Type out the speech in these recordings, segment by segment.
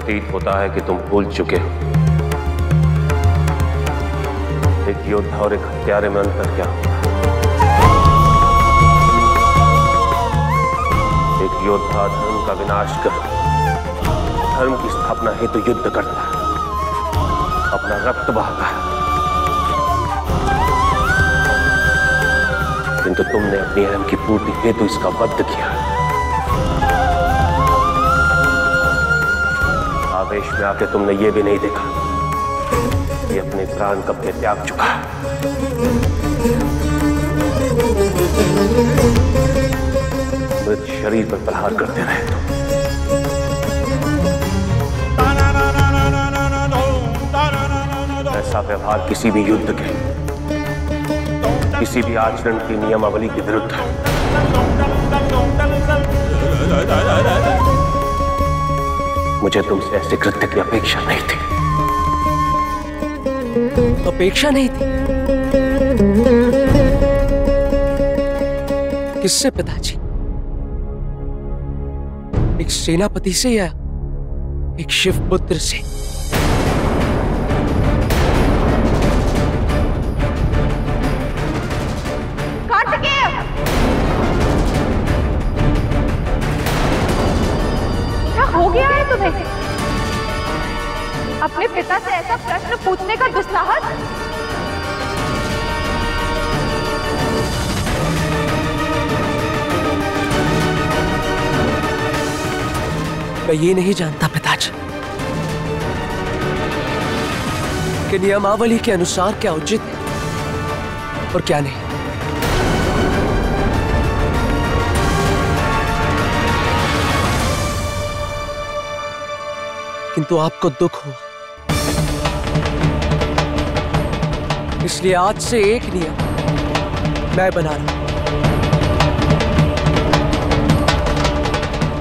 प्रतीत होता है कि तुम भूल चुके हो एक योद्धा और एक हत्यारे में अंतर क्या होता है। एक योद्धा धर्म का विनाश कर धर्म की स्थापना हेतु युद्ध करता है, अपना रक्त बहाता है, किंतु तुमने अपनी अहम की पूर्ति हेतु इसका वध किया। आवेश में आके तुमने ये भी नहीं देखा कि अपने प्राण कब से त्याग चुका है। मृत शरीर पर प्रहार करते रहे तुम। ऐसा व्यवहार किसी भी युद्ध के, किसी भी आचरण की नियमावली के विरुद्ध है। मुझे तुमसे ऐसे कृत्य की अपेक्षा नहीं थी। अपेक्षा नहीं थी? किससे पिताजी? एक सेनापति से या एक शिवपुत्र से? अपने पिता से ऐसा प्रश्न पूछने का दुस्साहस? मैं ये नहीं जानता पिताजी कि नियमावली के अनुसार क्या उचित है और क्या नहीं। किंतु आपको दुख हुआ, इसलिए आज से एक नियम मैं बना रहा हूं।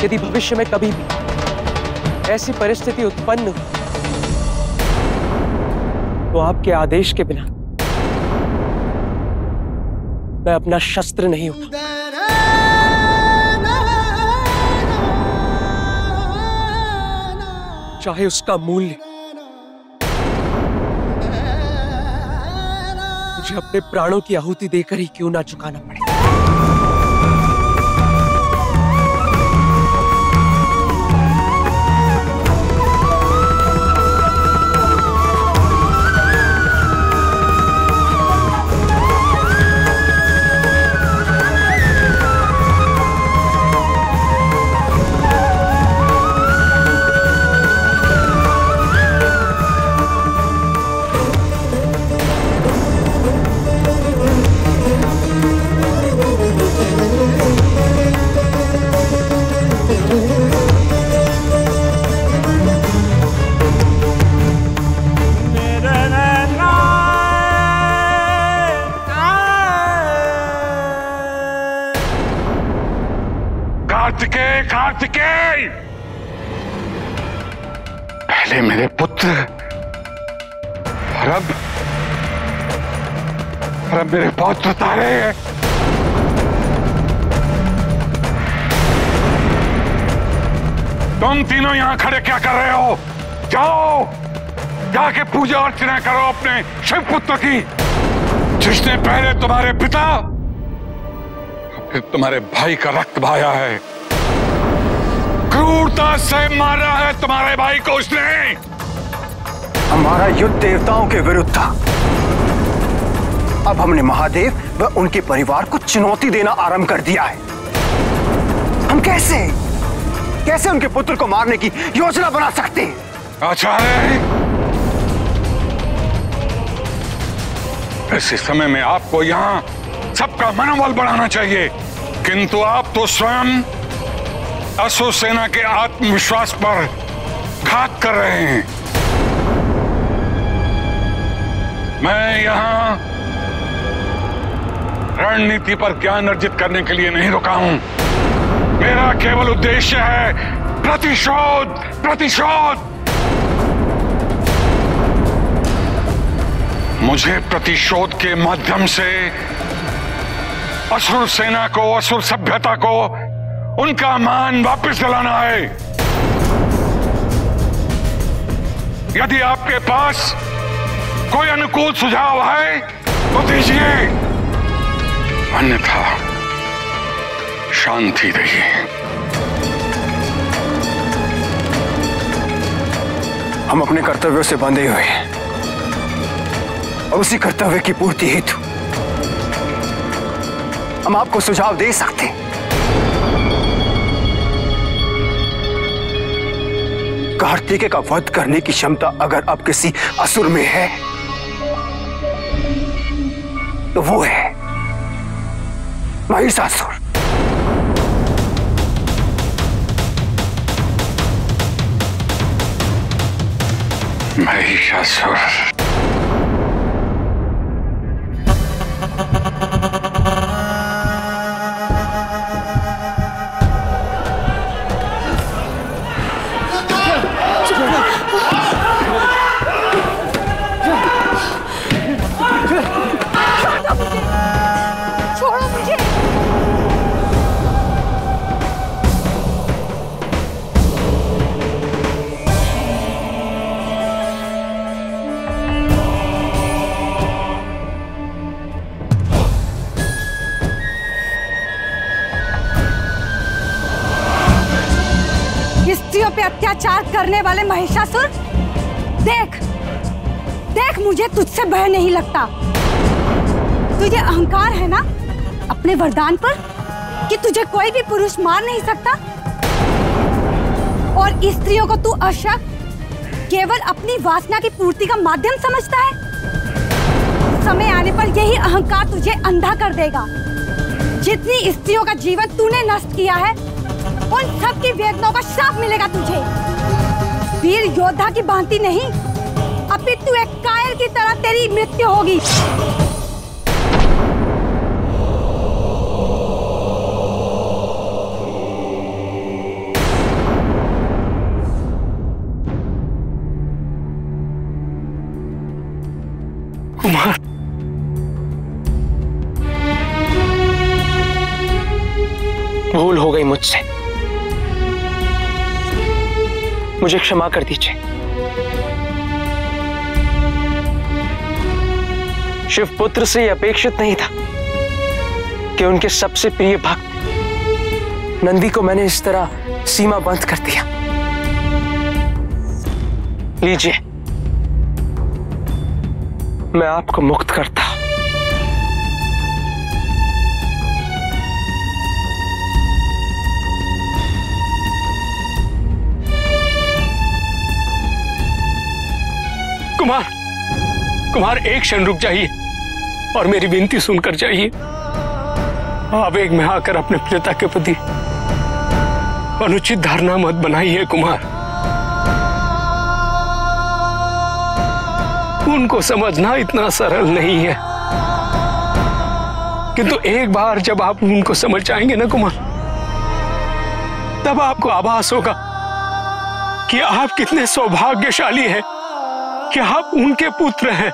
यदि भविष्य में कभी भी ऐसी परिस्थिति उत्पन्न हो तो आपके आदेश के बिना मैं अपना शस्त्र नहीं उठा। चाहे उसका मूल्य मुझे अपने प्राणों की आहुति देकर ही क्यों ना चुकाना पड़े। कार्तिकेय, पहले मेरे पुत्र और अब मेरे पौत्र तारे। तुम तीनों यहां खड़े क्या कर रहे हो? जाओ जाके पूजा अर्चना करो अपने शिव पुत्र की, जिसने पहले तुम्हारे पिता फिर तुम्हारे भाई का रक्त बहाया है। क्रूरता से मारा है तुम्हारे भाई को उसने। हमारा युद्ध देवताओं के विरुद्ध था। अब हमने महादेव व उनके परिवार को चुनौती देना आरंभ कर दिया है। हम कैसे उनके पुत्र को मारने की योजना बना सकते हैं? आचार्य, ऐसे समय में आपको यहां सबका मनोबल बढ़ाना चाहिए, किंतु आप तो स्वयं असुर सेना के आत्मविश्वास पर घात कर रहे हैं। मैं यहां रणनीति पर ज्ञान अर्जित करने के लिए नहीं रुका हूं। मेरा केवल उद्देश्य है प्रतिशोध। मुझे प्रतिशोध के माध्यम से असुर सेना को, असुर सभ्यता को उनका मान वापस दिलाना है। यदि आपके पास कोई अनुकूल सुझाव है तो दीजिए, अन्यथा शांति रहिए। हम अपने कर्तव्यों से बंधे हुए हैं और उसी कर्तव्य की पूर्ति हेतु हम आपको सुझाव दे सकते हैं। कार्तिकेय का वध करने की क्षमता अगर अब किसी असुर में है तो वो है महिषासुर। महिषासुर। छोड़ो मुझे। स्त्रियों पे अत्याचार करने वाले महिषासुर, देख देख, मुझे तुझसे भय नहीं लगता। तुझे अहंकार है ना अपने वरदान पर कि तुझे कोई भी पुरुष मार नहीं सकता, और स्त्रियों को तू अशक्त केवल अपनी वासना की पूर्ति का माध्यम समझता है। समय आने पर यही अहंकार तुझे अंधा कर देगा। जितनी स्त्रियों का जीवन तूने नष्ट किया है उन सब की वेदनाओं का श्राप मिलेगा तुझे। वीर योद्धा की भांति नहीं, अपितु एक कायर की तरह तेरी मृत्यु होगी। कुमार, भूल हो गई मुझसे, मुझे क्षमा कर दीजिए। शिवपुत्र से यह अपेक्षित नहीं था कि उनके सबसे प्रिय भक्त नंदी को मैंने इस तरह सीमा बंद कर दिया। लीजिए, मैं आपको मुक्त करता। कुमार, कुमार, एक क्षण रुक जाइए और मेरी विनती सुनकर जाइए। आवेग में आकर अपने पिता के प्रति अनुचित धारणा मत बनाइए कुमार। उनको समझना इतना सरल नहीं है, किंतु एक बार जब आप उनको समझ जाएंगे ना कुमार, तब आपको आभास होगा कि आप कितने सौभाग्यशाली हैं कि आप उनके पुत्र हैं।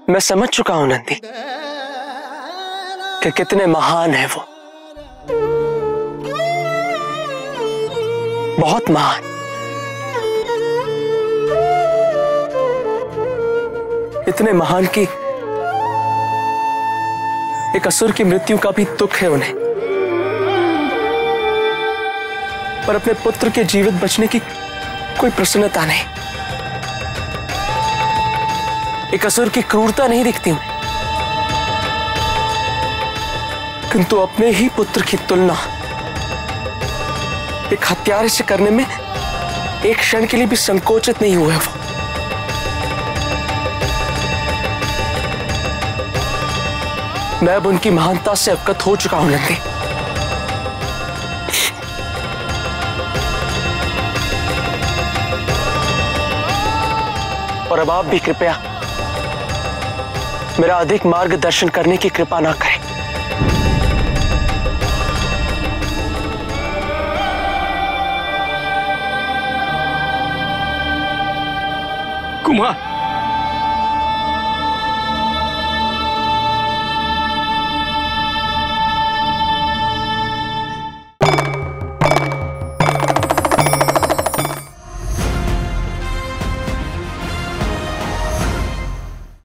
मैं समझ चुका हूं नंदी कि कितने महान है वो, बहुत महान। इतने महान कि एक असुर की मृत्यु का भी दुख है उन्हें, पर अपने पुत्र के जीवित बचने की कोई प्रसन्नता नहीं। एक असुर की क्रूरता नहीं दिखती उन्हें, किंतु अपने ही पुत्र की तुलना एक हत्यारे से करने में एक क्षण के लिए भी संकोचित नहीं हुए वो। मैं अब उनकी महानता से अवगत हो चुका हूं नंदी। और अब आप भी कृपया मेरा अधिक मार्गदर्शन करने की कृपा ना करें। कुमार